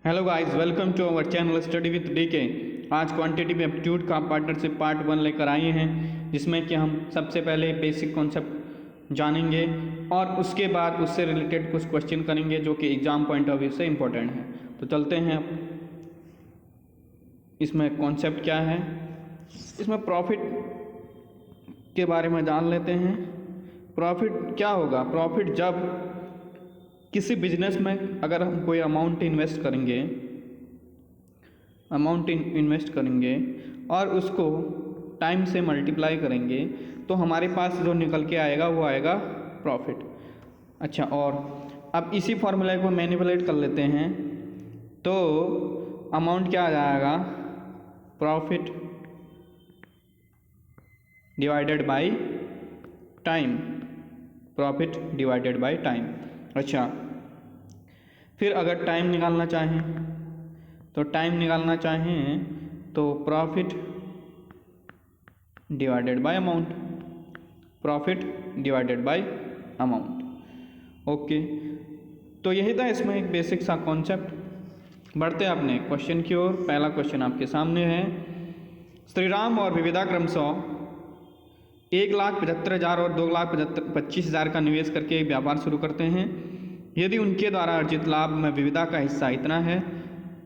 Hello guys, welcome to our channel study with DK. आज quantitative aptitude का partnership part 1 लेकर आए हैं, जिसमें कि हम सबसे पहले बेसिक कॉन्सेप्ट जानेंगे और उसके बाद उससे रिलेटेड कुछ क्वेश्चन करेंगे जो कि एग्जाम पॉइंट ऑफ व्यू से इम्पोर्टेंट है। तो चलते हैं, इसमें कॉन्सेप्ट क्या है, इसमें प्रॉफिट के बारे में जान लेते हैं। प्रॉफिट क्या होगा? प्रॉफिट जब किसी बिजनेस में अगर हम कोई अमाउंट इन्वेस्ट करेंगे और उसको टाइम से मल्टीप्लाई करेंगे तो हमारे पास जो निकल के आएगा वो आएगा प्रॉफिट। अच्छा, और अब इसी फॉर्मूले को मैनिपुलेट कर लेते हैं तो अमाउंट क्या आ जाएगा? Profit divided by time. Profit divided by time. अच्छा, फिर अगर टाइम निकालना चाहें तो profit divided by amount. Profit divided by amount. Okay, तो यही था इसमें एक बेसिक सा कॉन्सेप्ट। बढ़ते हैं अपने क्वेश्चन की ओर। पहला क्वेश्चन आपके सामने है, श्रीराम और विविधा क्रमशः 1,75,000 और 2,25,000 का निवेश करके व्यापार शुरू करते हैं। यदि उनके द्वारा अर्जित लाभ में विविधा का हिस्सा इतना है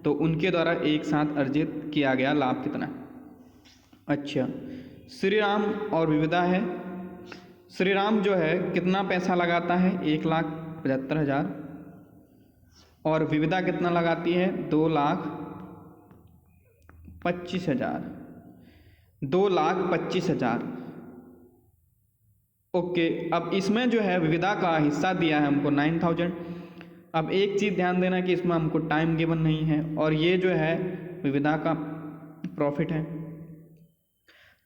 तो उनके द्वारा एक साथ अर्जित किया गया लाभ कितना? अच्छा, श्रीराम और विविधा है। श्रीराम जो है कितना पैसा लगाता है? 1,75,000। और विविधा कितना लगाती है? 2,25,000। 2,25,000। ओके, अब इसमें जो है विविधा का हिस्सा दिया है हमको 9,000। अब एक चीज़ ध्यान देना कि इसमें हमको टाइम गिवन नहीं है और ये जो है विविधा का प्रॉफिट है।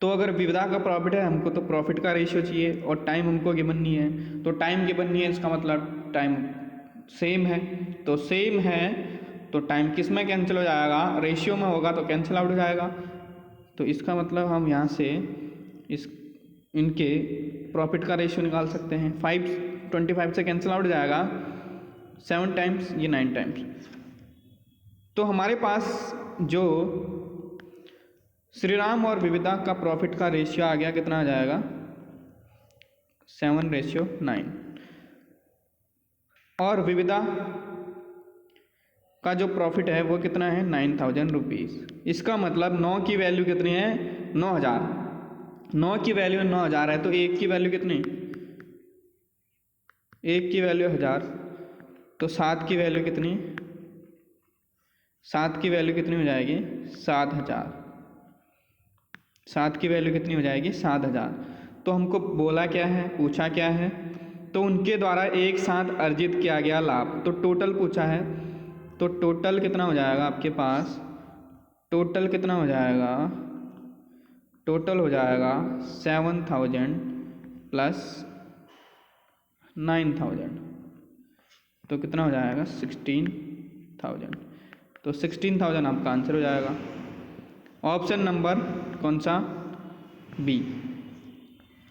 तो अगर विविधा का प्रॉफिट है हमको तो प्रॉफिट का रेशियो चाहिए और टाइम हमको गिवन नहीं है। तो टाइम गिवन नहीं है, इसका मतलब टाइम सेम है। तो सेम है तो टाइम किस में कैंसिल हो जाएगा? रेशियो में होगा तो कैंसिल आउट हो जाएगा। तो इसका मतलब हम यहाँ से इनके प्रॉफिट का रेशियो निकाल सकते हैं। 25 से कैंसिल आउट हो जाएगा 7 टाइम्स, ये 9 टाइम्स। तो हमारे पास जो श्रीराम और विविधा का प्रॉफिट का रेशियो आ गया, कितना आ जाएगा? 7:9। और विविधा का जो प्रॉफिट है वो कितना है? 9,000 रुपीज़। इसका मतलब 9 की वैल्यू कितनी है? 9,000। 9 की वैल्यू 9,000 है तो 1 की वैल्यू कितनी? 1 की वैल्यू 1,000। तो 7 की वैल्यू कितनी? 7 की वैल्यू कितनी हो जाएगी? 7,000। 7 की वैल्यू कितनी हो जाएगी? 7,000। तो हमको बोला क्या है, पूछा क्या है? तो उनके द्वारा एक साथ अर्जित किया गया लाभ। तो टोटल पूछा है, तो टोटल कितना हो जाएगा आपके पास? टोटल कितना हो जाएगा? टोटल हो जाएगा 7,000 प्लस 9,000। तो कितना हो जाएगा? 16,000। तो 16,000 आपका आंसर हो जाएगा। ऑप्शन नंबर कौन सा? बी।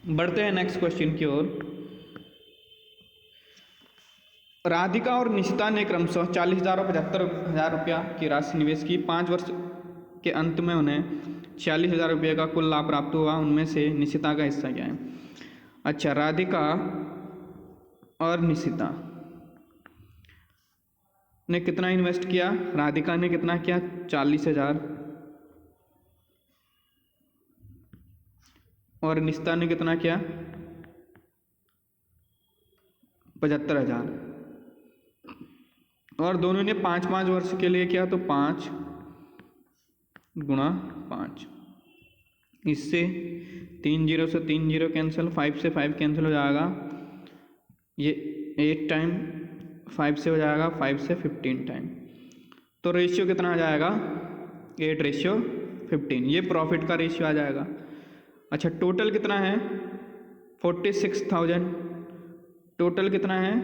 बढ़ते हैं नेक्स्ट क्वेश्चन की ओर। राधिका और निशिता ने क्रमशः 40,000 और 75,000 रुपया की राशि निवेश की। 5 वर्ष के अंत में उन्हें 46,000 रुपये का कुल लाभ प्राप्त हुआ। उनमें से निशिता का हिस्सा क्या है? अच्छा, राधिका और निशिता ने कितना इन्वेस्ट किया? राधिका ने कितना किया? 40,000। और निशिता ने कितना किया? 75,000। और दोनों ने 5-5 वर्ष के लिए किया, तो 5 गुणा 5। इससे 3 0 से 3 0 कैंसिल, 5 से 5 कैंसिल हो जाएगा। ये 8 टाइम, 5 से हो जाएगा 5 से 15 टाइम। तो रेशियो कितना आ जाएगा? 8:15। ये प्रॉफिट का रेशियो आ जाएगा। अच्छा, टोटल कितना है? 46,000। टोटल कितना है?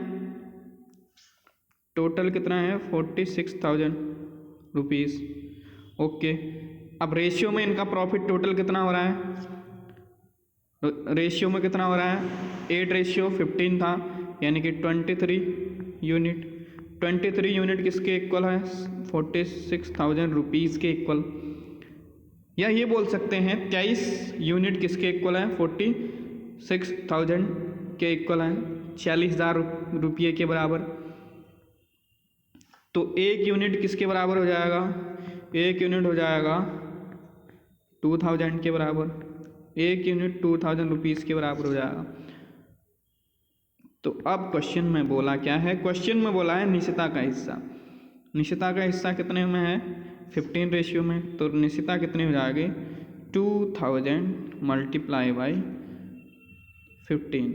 टोटल कितना है? 46,000 रुपीज़। ओके, अब रेशियो में इनका प्रॉफिट टोटल कितना हो रहा है? रेशियो में कितना हो रहा है? 8:15 था, यानी कि 23 यूनिट। 23 यूनिट किसके इक्वल है? 46,000 रुपीज़ के इक्वल। या ये बोल सकते हैं 23 यूनिट किसके इक्वल है? 46,000 के इक्वल है, 46,000 रुपये के बराबर। तो एक यूनिट किसके बराबर हो जाएगा? एक यूनिट हो जाएगा 2000 के बराबर। एक यूनिट 2000 रुपीज़ के बराबर हो जाएगा। तो अब क्वेश्चन में बोला क्या है? क्वेश्चन में बोला है निश्चिता का हिस्सा। निश्चिता का हिस्सा कितने में है? 15 रेशियो में। तो निश्चिता कितनी हो जाएगी? 2000 मल्टीप्लाई बाई 15।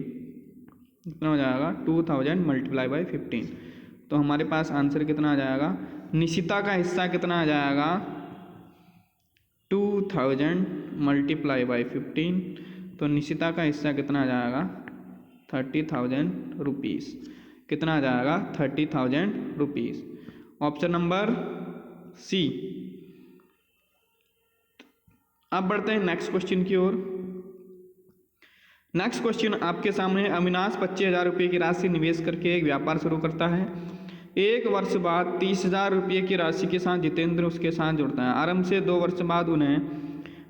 कितना हो जाएगा? 2000 मल्टीप्लाई बाई 15। तो हमारे पास आंसर कितना आ जाएगा? निश्चिता का हिस्सा कितना आ जाएगा? 2000 मल्टीप्लाई बाई 15। तो निश्चिता का हिस्सा कितना आ जाएगा? 30,000 रुपीज़। कितना आ जाएगा? 30,000 रुपीज़। Option number C. अब बढ़ते हैं नेक्स्ट क्वेश्चन की ओर। नेक्स्ट क्वेश्चन आपके सामने है। अविनाश 25,000 रुपये की राशि निवेश करके एक व्यापार शुरू करता है। एक वर्ष बाद 30,000 रुपये की राशि के साथ जितेंद्र उसके साथ जुड़ता है। आरंभ से 2 वर्ष बाद उन्हें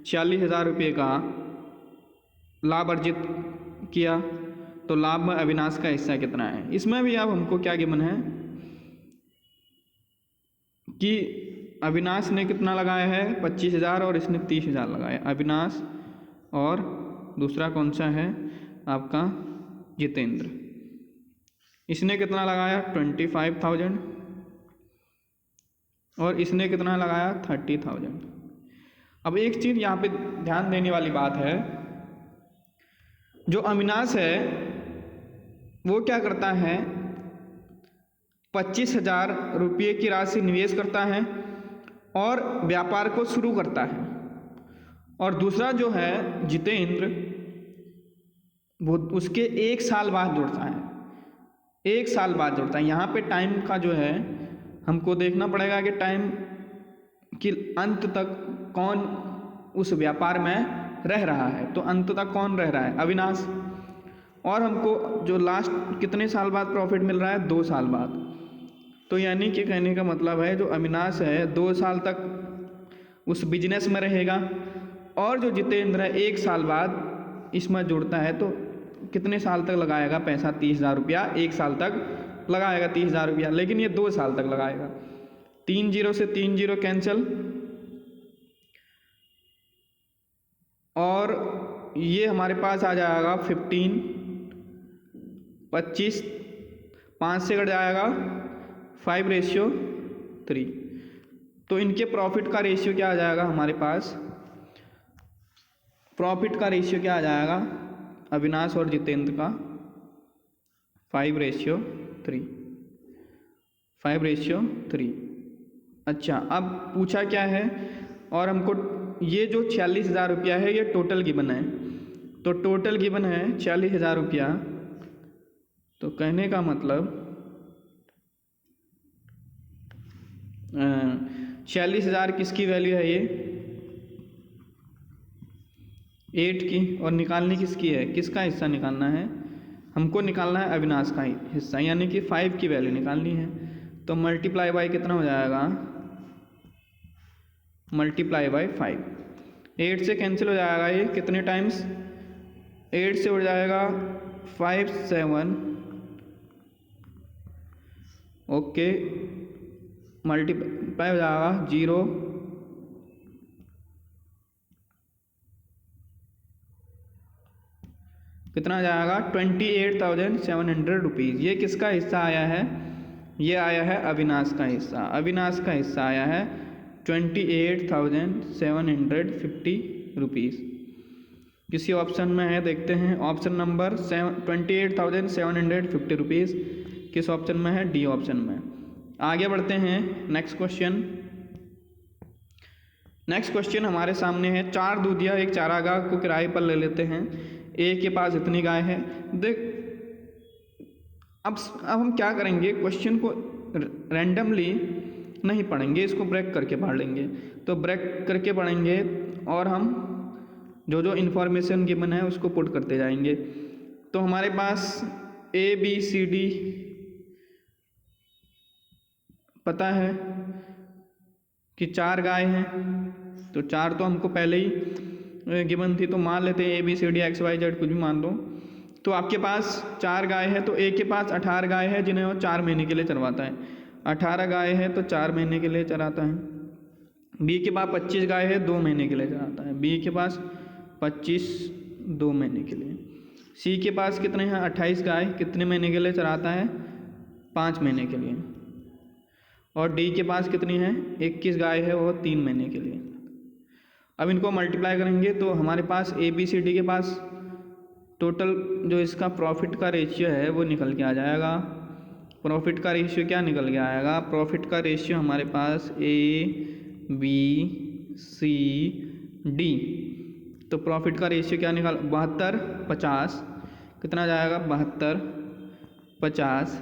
40,000 रुपये का लाभ अर्जित किया। तो लाभ में अविनाश का हिस्सा कितना है? इसमें भी अब हमको क्या गिवन है कि अविनाश ने कितना लगाया है? 25,000 और इसने 30,000 लगाया। अविनाश और दूसरा कौन सा है आपका? जितेंद्र। इसने कितना लगाया? 25,000 और इसने कितना लगाया? 30,000। अब एक चीज़ यहाँ पे ध्यान देने वाली बात है, जो अविनाश है वो क्या करता है? 25,000 रुपये की राशि निवेश करता है और व्यापार को शुरू करता है। और दूसरा जो है जितेंद्र, वो उसके 1 साल बाद जुड़ता है। 1 साल बाद जुड़ता है। यहाँ पे टाइम का जो है हमको देखना पड़ेगा कि टाइम के अंत तक कौन उस व्यापार में रह रहा है। तो अंत तक कौन रह रहा है? अविनाश। और हमको जो लास्ट कितने साल बाद प्रॉफिट मिल रहा है? 2 साल बाद। तो यानी कि कहने का मतलब है जो अविनाश है 2 साल तक उस बिजनेस में रहेगा और जो जितेंद्र है 1 साल बाद इसमें जुड़ता है। तो कितने साल तक लगाएगा पैसा? 30,000 रुपया 1 साल तक लगाएगा 30,000 रुपया, लेकिन ये 2 साल तक लगाएगा। 3 जीरो से 3 जीरो कैंसिल और ये हमारे पास आ जाएगा 15, 25, 5 से कट जाएगा 5:3। तो इनके प्रॉफिट का रेशियो क्या आ जाएगा हमारे पास? प्रॉफिट का रेशियो क्या आ जाएगा अविनाश और जितेंद्र का? 5:3। 5:3। अच्छा, अब पूछा क्या है? और हमको ये जो 46,000 रुपया है ये टोटल गिवन है। तो टोटल गिवन है 40,000 रुपया। तो कहने का मतलब 46,000 किसकी वैल्यू है? ये 8 की। और निकालनी किसकी है? किसका हिस्सा निकालना है? हमको निकालना है अविनाश का हिस्सा, यानी कि 5 की वैल्यू निकालनी है। तो मल्टीप्लाई बाई कितना हो जाएगा? Multiply by 5। 8 से कैंसिल हो जाएगा ये कितने टाइम्स? 8 से हो जाएगा 5, 7। ओके, मल्टीप्लाई हो जाएगा 0, कितना आ जाएगा? 28,700 रुपीज़। ये किसका हिस्सा आया है? ये आया है अविनाश का हिस्सा। अविनाश का हिस्सा आया है 28,750 रुपीज़। किसी ऑप्शन में है, देखते हैं। ऑप्शन नंबर 28,750 रुपीज़ किस ऑप्शन में है? डी ऑप्शन में। आगे बढ़ते हैं नेक्स्ट क्वेश्चन। नेक्स्ट क्वेश्चन हमारे सामने है। 4 दूधिया एक चारागाह को किराए पर ले लेते हैं। ए के पास इतनी गाय है। देख, अब हम क्या करेंगे? क्वेश्चन को रैंडमली नहीं पढ़ेंगे, इसको ब्रेक करके पढ़ लेंगे। तो ब्रेक करके पढ़ेंगे और हम जो जो इन्फॉर्मेशन गिवन है उसको पुट करते जाएंगे। तो हमारे पास A B C D पता है कि 4 गाय हैं, तो 4 तो हमको पहले ही गिवन थी, तो मान लेते हैं ABCD XYZ कुछ भी मान दो। तो आपके पास 4 गाय है, तो A के पास 18 गाय है जिन्हें वो 4 महीने के लिए चरवाता है। 18 गाय है तो 4 महीने के लिए चराता है। B के पास 25 गाय है, 2 महीने के लिए चराता है। B के पास 25 2 महीने के लिए। C के पास कितने हैं 28 गाय, कितने महीने के लिए चराता है 5 महीने के लिए। और D के पास कितनी है 21 गाय है, वो 3 महीने के लिए। अब इनको मल्टीप्लाई करेंगे तो हमारे पास ABCD के पास टोटल जो इसका प्रॉफिट का रेशियो है वो निकल के आ जाएगा। प्रॉफिट का रेशियो क्या निकल के आएगा, प्रॉफिट का रेशियो हमारे पास ABCD, तो प्रॉफिट का रेशियो क्या निकल 72/50, कितना जाएगा 72/50।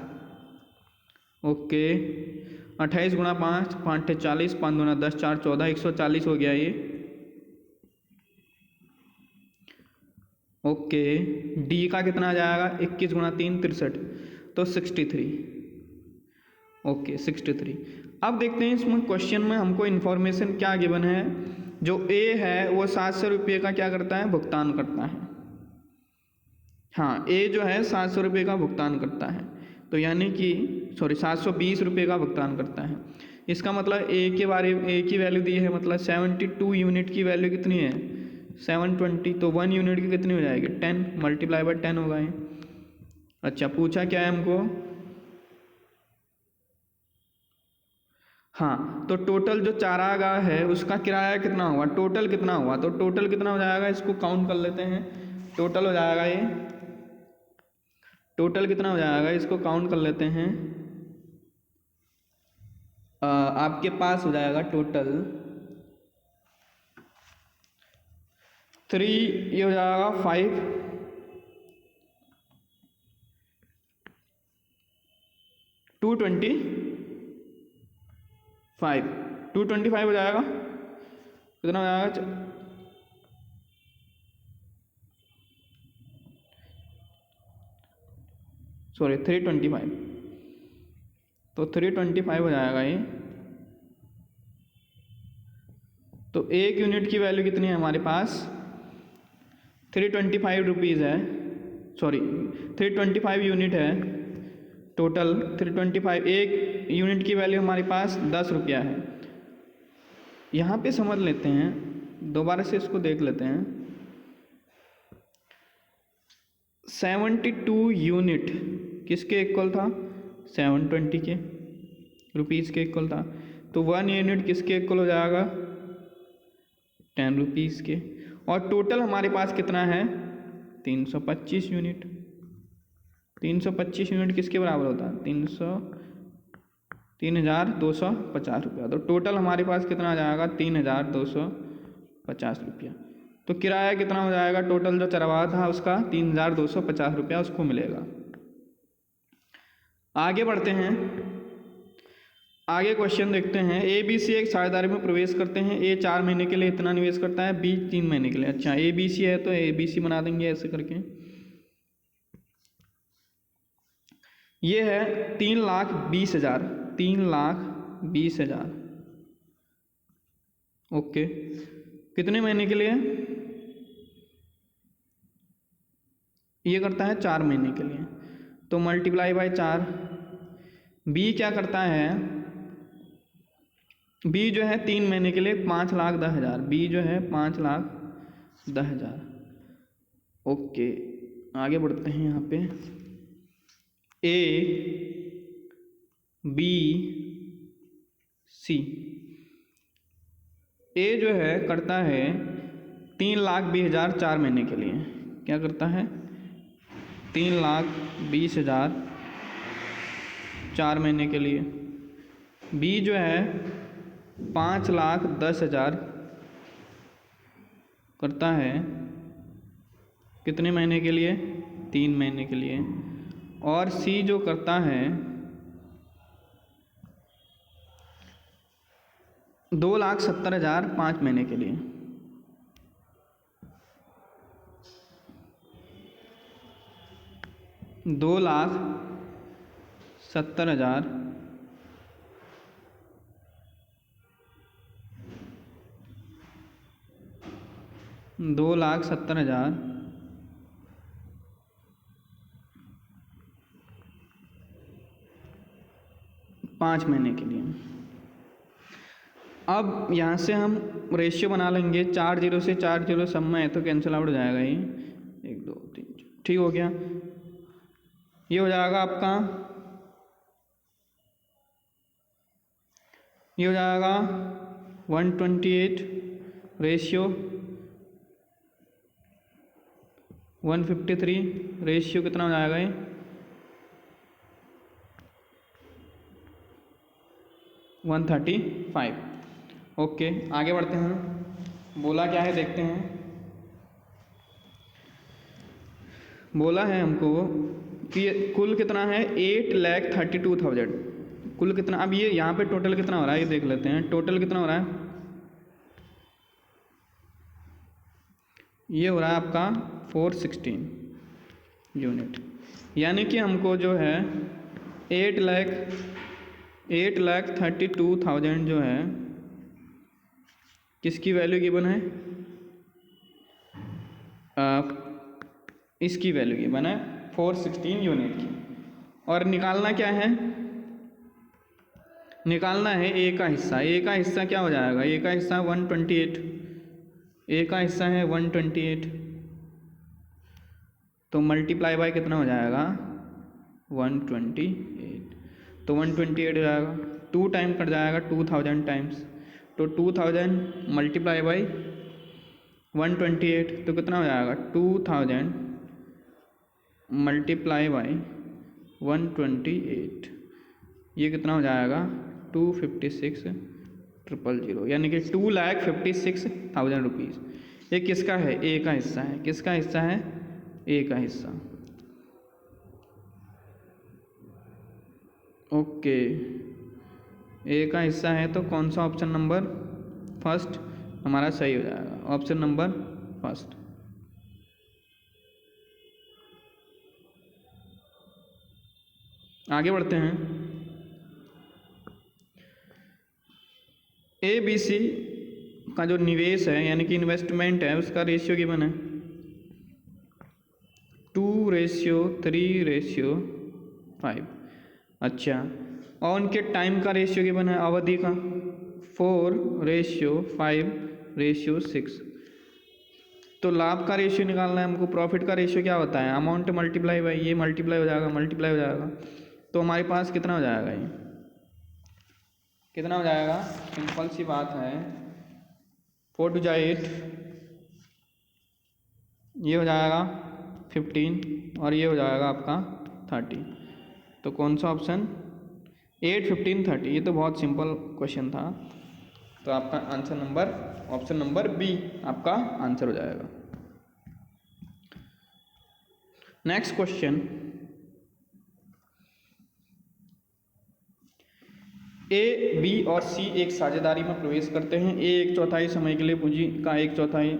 ओके 28 गुणा 5, 5 40, 5 दूना 10, 4 14, 140 हो गया ये। ओके डी का कितना आ जाएगा 21 गुणा 3 63, तो 63। ओके 63। अब देखते हैं इसमें क्वेश्चन में हमको इन्फॉर्मेशन क्या गिवन है। जो ए है वो 700 रुपये का क्या करता है भुगतान करता है। हाँ ए जो है 700 रुपये का भुगतान करता है, तो यानी कि 720 रुपये का भुगतान करता है। इसका मतलब ए के बारे में ए की वैल्यू दी है, मतलब 72 यूनिट की वैल्यू कितनी है 720, तो 1 यूनिट की कितनी हो जाएगी 10 मल्टीप्लाई बाय 10 होगा ये। अच्छा पूछा क्या है हमको, हाँ तो टोटल जो चारागाह है उसका किराया कितना हुआ, टोटल कितना हुआ, तो टोटल कितना हो जाएगा इसको काउंट कर लेते हैं। टोटल हो जाएगा ये, टोटल कितना हो जाएगा इसको काउंट कर लेते हैं। आपके पास हो जाएगा टोटल 3, ये हो जाएगा 5, 225 हो जाएगा, कितना हो जाएगा सॉरी 325, तो 325 हो जाएगा ये। तो 1 यूनिट की वैल्यू कितनी है हमारे पास 325 रुपीज़ है, सॉरी 325 यूनिट है टोटल 325। 1 यूनिट की वैल्यू हमारे पास 10 रुपया है। यहाँ पे समझ लेते हैं, दोबारा से इसको देख लेते हैं। 72 यूनिट किसके इक्वल था 720 के रुपीज़ के इक्वल था, तो 1 यूनिट किसके इक्वल हो जाएगा 10 रुपीज़ के। और टोटल हमारे पास कितना है 325 यूनिट। 325 यूनिट किसके बराबर होता है 3,250 रुपया, तो टोटल हमारे पास कितना आ जाएगा 3,250 रुपया। तो किराया कितना हो जाएगा टोटल जो चरवाहा था उसका 3,250 रुपया उसको मिलेगा। आगे बढ़ते हैं, आगे क्वेश्चन देखते हैं। ABC एक साझेदारी में प्रवेश करते हैं। A 4 महीने के लिए इतना निवेश करता है, B 3 महीने के लिए। अच्छा ABC है तो ABC बना देंगे ऐसे करके। ये है 3,20,000, 3,20,000। ओके कितने महीने के लिए, ये करता है 4 महीने के लिए, तो मल्टीप्लाई बाय 4। B क्या करता है, B जो है 3 महीने के लिए 5,10,000, B जो है 5,10,000। ओके आगे बढ़ते हैं। यहाँ पे A B C, A जो है करता है 3,20,000 4 महीने के लिए, क्या करता है 3,20,000 4 महीने के लिए। B जो है 5,10,000 करता है कितने महीने के लिए 3 महीने के लिए। और C जो करता है 2,70,000 5 महीने के लिए। $2,70,000 2,70,000 5 महीने के लिए। अब यहाँ से हम रेशियो बना लेंगे, 4 जीरो से 4 जीरो सब में है तो कैंसिल आउट हो जाएगा ये, 1 2 3 ठीक हो गया। ये हो जाएगा आपका, ये हो जाएगा 128 रेशियो 153 रेशियो कितना हो जाएगा ये 135। ओके आगे बढ़ते हैं, बोला क्या है देखते हैं। बोला है हमको कि कुल कितना है 8,32,000, कुल कितना। अब ये यहाँ पे टोटल कितना हो रहा है ये देख लेते हैं, टोटल कितना हो रहा है, ये हो रहा है आपका 416 यूनिट, यानी कि हमको जो है 8,32,000 जो है किसकी वैल्यू गिवन है, इसकी वैल्यू गिवन है 416 यूनिट की। और निकालना क्या है, निकालना है ए का हिस्सा। ए का हिस्सा क्या हो जाएगा, ए का हिस्सा 128, ए का हिस्सा है 128, तो मल्टीप्लाई बाय कितना हो जाएगा 128, तो 128 हो जाएगा, 2 टाइम कट जाएगा 2000 टाइम्स, तो 2000 मल्टीप्लाई बाई 128 तो कितना हो जाएगा 2000 मल्टीप्लाई बाई 128, ये कितना हो जाएगा 256,000, यानी कि 2,56,000 रुपीज़। ये किसका है, ए का हिस्सा है। किसका हिस्सा है, ए का हिस्सा। ओके ए का हिस्सा है तो कौन सा ऑप्शन नंबर फर्स्ट हमारा सही हो जाएगा, ऑप्शन नंबर फर्स्ट। आगे बढ़ते हैं, ए बी सी का जो निवेश है यानी कि इन्वेस्टमेंट है उसका रेशियो गिवन है 2:3:5। अच्छा, और उनके टाइम का रेशियो गिवन है, अवधि का 4:5:6। तो लाभ का रेशियो निकालना है हमको, प्रॉफिट का रेशियो क्या होता है, अमाउंट मल्टीप्लाई बाई ये, मल्टीप्लाई हो जाएगा, मल्टीप्लाई हो जाएगा, तो हमारे पास कितना हो जाएगा, ये कितना हो जाएगा, सिंपल सी बात है 4 2 8, ये हो जाएगा 15 और ये हो जाएगा आपका 30, तो कौन सा ऑप्शन 8 15 30, ये तो बहुत सिंपल क्वेश्चन था, तो आपका answer number option number B आपका आंसर हो जाएगा। नेक्स्ट क्वेश्चन, ए बी और सी एक साझेदारी में प्रवेश करते हैं। ए 1/4 समय के लिए पूंजी का 1/4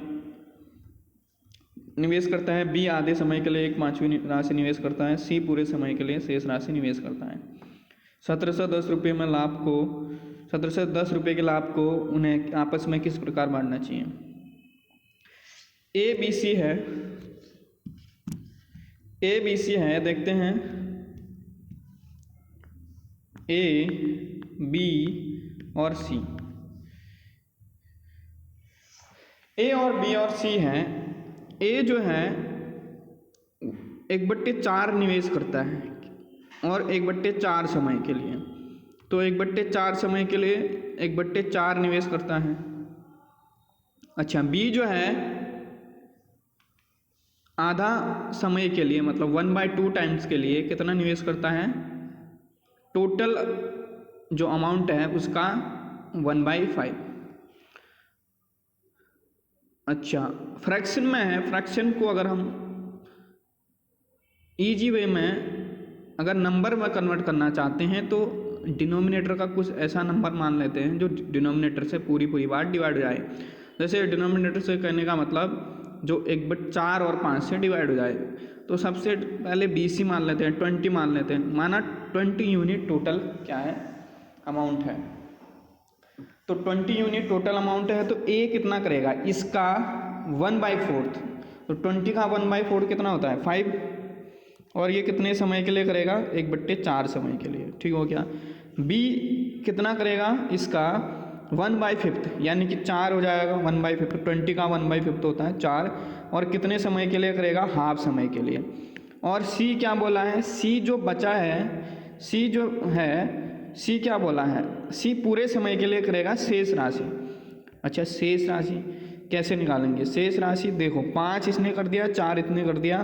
निवेश करता है, बी आधे समय के लिए 1/5 राशि निवेश करता है, सी पूरे समय के लिए शेष राशि निवेश करता है। 1710 रुपये में लाभ को 1710 रुपये के लाभ को उन्हें आपस में किस प्रकार बांटना चाहिए। ए बी सी है, ए बी सी है, देखते हैं ए बी और सी, ए और बी और सी हैं। ए जो है 1/4 निवेश करता है और 1/4 समय के लिए, तो 1/4 समय के लिए 1/4 निवेश करता है। अच्छा, बी जो है आधा समय के लिए मतलब 1/2 टाइम्स के लिए कितना निवेश करता है, टोटल जो अमाउंट है उसका 1/5। अच्छा, फ्रैक्शन में है, फ्रैक्शन को अगर हम इजी वे में अगर नंबर में कन्वर्ट करना चाहते हैं तो डिनोमिनेटर का कुछ ऐसा नंबर मान लेते हैं जो डिनोमिनेटर से पूरी बार डिवाइड हो जाए। जैसे डिनोमिनेटर से कहने का मतलब जो 1/4 और 5 से डिवाइड हो जाए, तो सबसे पहले BC मान लेते हैं, 20 मान लेते हैं, माना 20 यूनिट टोटल क्या है अमाउंट है, तो 20 यूनिट टोटल अमाउंट है, तो ए कितना करेगा, इसका 1/4, तो 20 का 1/4 कितना होता है 5, और ये कितने समय के लिए करेगा 1/4 समय के लिए, ठीक हो गया। बी कितना करेगा इसका 1/5 यानी कि 4 हो जाएगा, 1/5 20 का 1/5 होता है 4, और कितने समय के लिए करेगा हाफ समय के लिए। और सी क्या बोला है, सी जो बचा है, सी जो है, सी क्या बोला है, सी पूरे समय के लिए करेगा शेष राशि। अच्छा शेष राशि कैसे निकालेंगे, शेष राशि देखो 5 इसने कर दिया, 4 इसने कर दिया,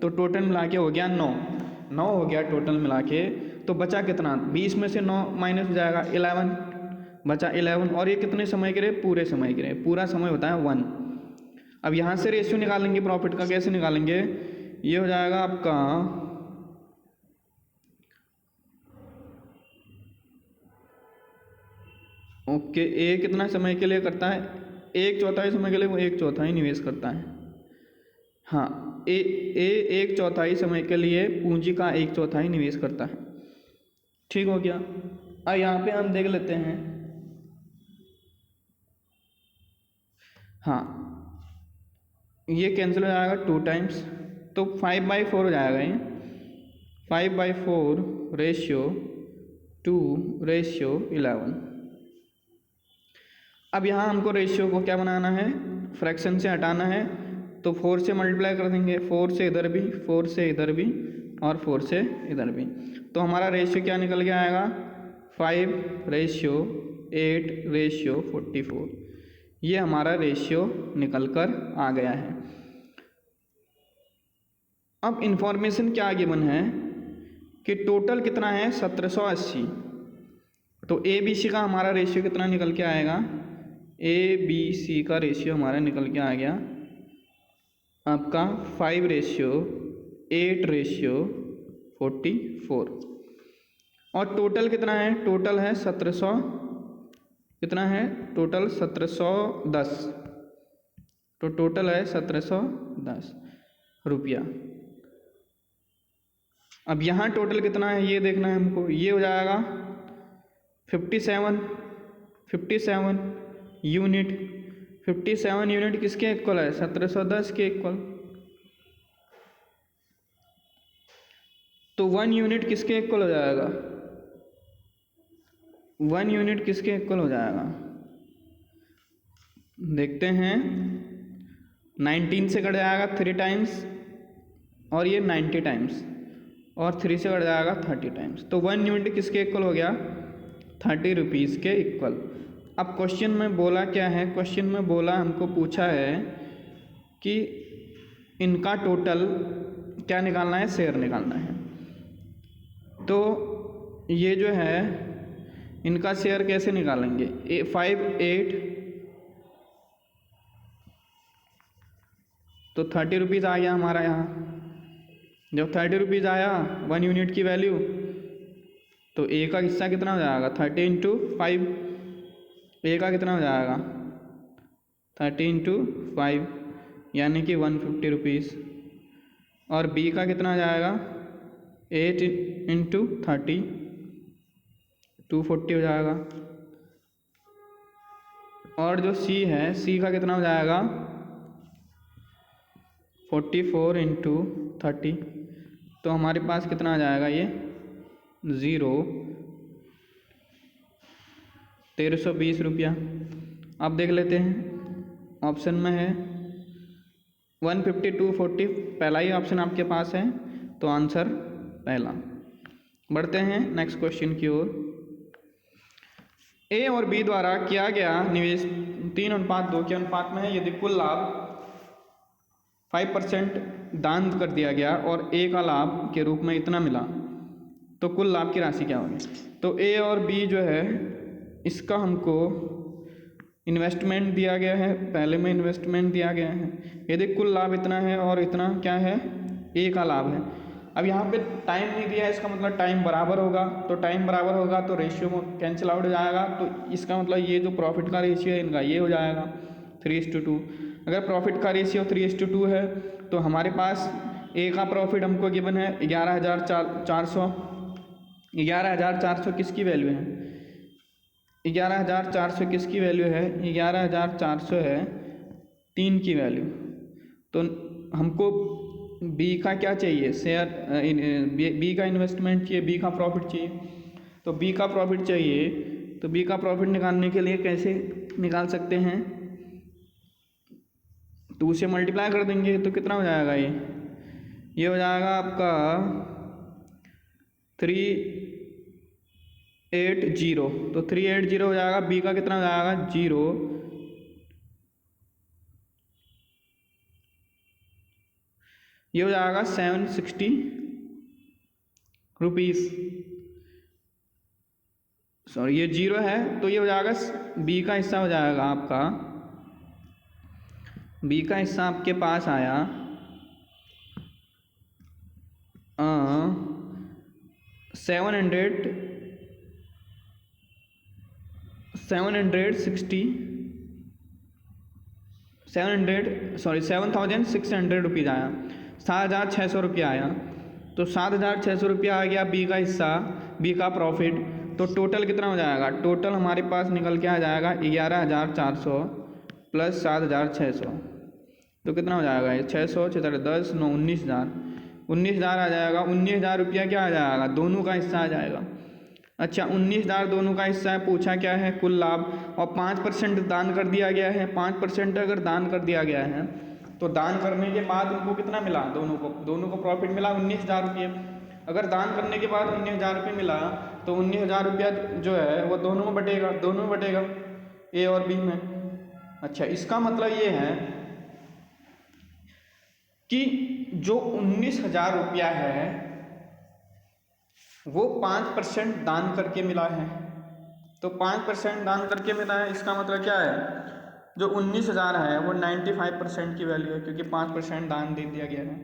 तो टोटल मिला के हो गया 9 हो गया टोटल मिला के। तो बचा कितना, 20 में से 9 माइनस हो जाएगा 11, बचा 11, और ये कितने समय के लिए, पूरे समय के लिए, पूरा समय होता है 1। अब यहाँ से रेशियो निकालेंगे प्रॉफिट का, कैसे निकालेंगे, ये हो जाएगा आपका ओके, ए कितना समय के लिए करता है, 1/4 समय के लिए वो 1/4 निवेश करता है। हाँ ए 1/4 समय के लिए पूंजी का 1/4 निवेश करता है, ठीक हो गया। अब यहाँ पे हम देख लेते हैं, हाँ ये कैंसिल हो जाएगा 2 टाइम्स, तो 5/4 हो जाएगा ये, 5/4 रेशियो 2:11। अब यहाँ हमको रेशियो को क्या बनाना है, फ्रैक्शन से हटाना है, तो 4 से मल्टीप्लाई कर देंगे, 4 से इधर भी, 4 से इधर भी, और 4 से इधर भी, तो हमारा रेशियो क्या निकल के आएगा 5:8:44, ये हमारा रेशियो निकल कर आ गया है। अब इंफॉर्मेशन क्या गिवन है कि टोटल कितना है 1780, तो ए बी सी का हमारा रेशियो कितना निकल के आएगा, ए बी सी का रेशियो हमारा निकल के आ गया आपका 5:8:44, और टोटल कितना है, टोटल है 1700, कितना है टोटल 1710, तो टोटल है 1710 रुपया। अब यहाँ टोटल कितना है ये देखना है हमको, ये हो जाएगा 57 यूनिट, 57 यूनिट किसके इक्वल है 1710 के इक्वल, तो 1 यूनिट किसके इक्वल हो जाएगा, 1 यूनिट किसके इक्वल हो जाएगा, देखते हैं 19 से कट जाएगा 3 टाइम्स, और ये 90 टाइम्स, और 3 से कट जाएगा 30 टाइम्स, तो 1 यूनिट किसके इक्वल हो गया 30 रुपीज़ के इक्वल। अब क्वेश्चन में बोला क्या है, क्वेश्चन में बोला हमको पूछा है कि इनका टोटल क्या निकालना है, शेयर निकालना है, तो ये जो है इनका शेयर कैसे निकालेंगे, 5/8, तो 30 रुपीज़ आ गया हमारा यहाँ, जब 30 रुपीज़ आया 1 यूनिट की वैल्यू, तो ए का हिस्सा कितना हो जाएगा 30 × 5, ए का कितना हो जाएगा 30 × 5 यानी कि 150 रुपीज़, और बी का कितना हो जाएगा 8 × 30 240 हो जाएगा, और जो सी है, सी का कितना हो जाएगा 44 × 30, तो हमारे पास कितना आ जाएगा ये 1320 रुपया। अब देख लेते हैं ऑप्शन में है 150 240, पहला ही ऑप्शन आपके पास है, तो आंसर पहला। बढ़ते हैं नेक्स्ट क्वेश्चन की ओर। ए और बी द्वारा किया गया निवेश 3:2 के अनुपात में है, यदि कुल लाभ 5% दान कर दिया गया और ए का लाभ के रूप में इतना मिला, तो कुल लाभ की राशि क्या होगी। तो ए और बी जो है इसका हमको इन्वेस्टमेंट दिया गया है, पहले में इन्वेस्टमेंट दिया गया है, यदि कुल लाभ इतना है और इतना क्या है ए का लाभ है। अब यहाँ पे टाइम नहीं दिया है, इसका मतलब टाइम बराबर होगा, तो टाइम बराबर होगा तो रेशियो कैंसिल आउट हो जाएगा, तो इसका मतलब ये जो प्रॉफिट का रेशियो है इनका ये हो जाएगा 3:2। अगर प्रॉफिट का रेशियो 3:2 है तो हमारे पास ए का प्रॉफिट हमको गिवन है 11,400। 11,400 किसकी वैल्यू है, 11,400 किसकी वैल्यू है, 11,400 है 3 की वैल्यू। तो हमको बी का क्या चाहिए, शेयर, बी का इन्वेस्टमेंट चाहिए, बी का प्रॉफिट चाहिए। तो बी का प्रॉफिट चाहिए, तो बी का प्रॉफिट निकालने के लिए कैसे निकाल सकते हैं, 2 से मल्टीप्लाई कर देंगे। तो कितना हो जाएगा, ये हो जाएगा आपका 380। तो 380 हो जाएगा, बी का कितना हो जाएगा 0, ये हो जाएगा 760 रुपीज़। सॉरी ये 0 है, तो ये हो जाएगा बी का हिस्सा हो जाएगा आपका, बी का हिस्सा आपके पास आया 7,600 रुपीज़ आया, 7,600 रुपया आया। तो 7,600 रुपया आ गया बी का हिस्सा, बी का प्रॉफिट। तो टोटल कितना हो जाएगा, टोटल हमारे पास निकल के आ जाएगा 11,400 प्लस 7,600। तो कितना हो जाएगा, ये 600 6 10 9 19,000 आ जाएगा। 19,000 रुपया क्या आ जाएगा, दोनों का हिस्सा आ जाएगा। अच्छा 19,000 दोनों का हिस्सा है, पूछा क्या है, कुल लाभ, और 5% दान कर दिया गया है। 5% अगर दान कर दिया गया है तो दान करने के बाद उनको कितना मिला, दोनों को प्रॉफिट मिला 19,000 रुपये। अगर दान करने के बाद 19,000 रुपये मिला तो 19,000 रुपया जो है वो दोनों में बटेगा, ए और बी में। अच्छा इसका मतलब ये है कि जो 19,000 रुपया है वो 5% दान करके मिला है। तो 5% दान करके मिला है, इसका मतलब क्या है, जो 19,000 है वो 95% की वैल्यू है, क्योंकि 5% दान दे दिया गया है।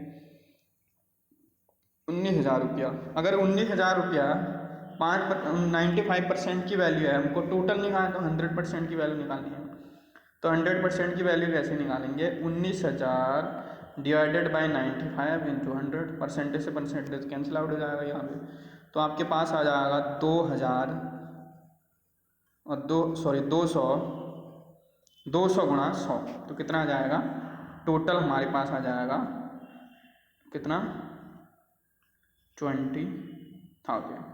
19,000 रुपया, अगर 19,000 रुपया 95% की वैल्यू है, हमको टोटल निकालना तो 100% की वैल्यू निकालनी है। तो 100% की वैल्यू कैसे निकालेंगे, 19,000 डिवाइडेड बाई 95 इंटू 100, परसेंटेज से परसेंटेज कैंसिल आउट हो जाएगा यहाँ पे। तो आपके पास आ जाएगा 2,000 और 200 गुणा 100। तो कितना आ जाएगा, टोटल हमारे पास आ जाएगा कितना, 20,000।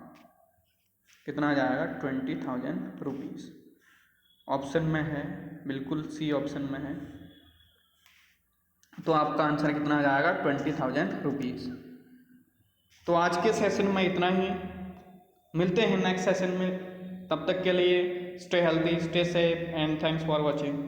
कितना आ जाएगा, 20,000 रुपीज़। ऑप्शन में है, बिल्कुल सी ऑप्शन में है। तो आपका आंसर कितना आ जाएगा, 20,000 रुपीज़। तो आज के सेशन में इतना ही, मिलते हैं नेक्स्ट सेशन में। तब तक के लिए stay healthy, stay safe and thanks for watching.